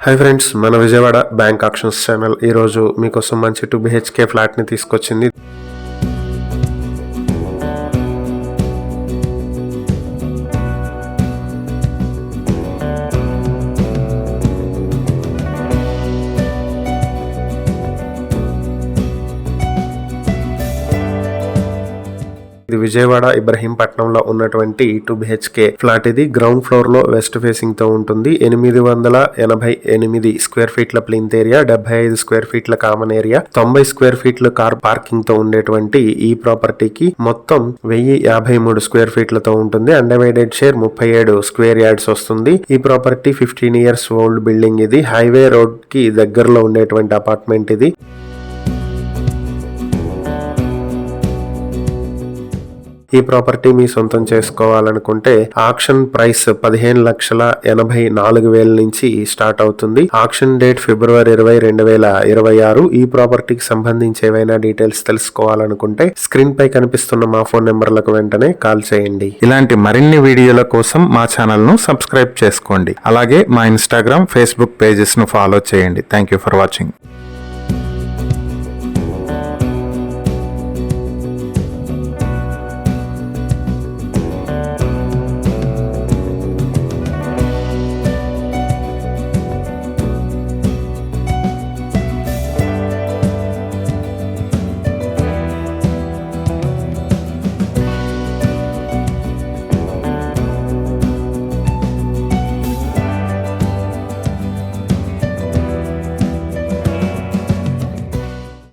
Hi friends, మన Vijayawada bank actions channel ఈరోజు మీకోసం మంచి 2 BHK ఫ్లాట్ని తీసుకొచ్చింది. ఇది విజయవాడ ఇబ్రహీంపట్నంలో ఉన్నటువంటి 2 BHK ఫ్లాట్. ఇది గ్రౌండ్ ఫ్లోర్ లో వెస్ట్ ఫేసింగ్ తో ఉంటుంది. 888 స్క్వేర్ ఫీట్ల ప్లింత్ ఏరియా, 75 స్క్వేర్ ఫీట్ల కామన్ ఏరియా, 90 స్క్వేర్ ఫీట్ల కార్ పార్కింగ్ తో ఉండేటువంటి ఈ ప్రాపర్టీకి మొత్తం 1053 స్క్వేర్ ఫీట్లతో ఉంటుంది. అన్డివైడెడ్ షేర్ 37 స్క్వేర్ యార్డ్స్ వస్తుంది. ఈ ప్రాపర్టీ 15 ఇయర్స్ ఓల్డ్ బిల్డింగ్. ఇది హైవే రోడ్ కి దగ్గరలో ఉండేటువంటి అపార్ట్మెంట్ ఇది. ఈ ప్రాపర్టీ మీ సొంతం చేసుకోవాలనుకుంటే ఆక్షన్ ప్రైస్ 15,84,000 నుంచి స్టార్ట్ అవుతుంది. ఆక్షన్ డేట్ ఫిబ్రవరి 20, 2026. ఈ ప్రాపర్టీకి సంబంధించి ఏవైనా డీటెయిల్స్ తెలుసుకోవాలనుకుంటే స్క్రీన్ పై కనిపిస్తున్న మా ఫోన్ నెంబర్లకు వెంటనే కాల్ చేయండి. ఇలాంటి మరిన్ని వీడియోల కోసం మా ఛానల్ ను సబ్స్క్రైబ్ చేసుకోండి. అలాగే మా ఇన్స్టాగ్రామ్, ఫేస్బుక్ పేజెస్ ను ఫాలో చేయండి. Thank you for watching.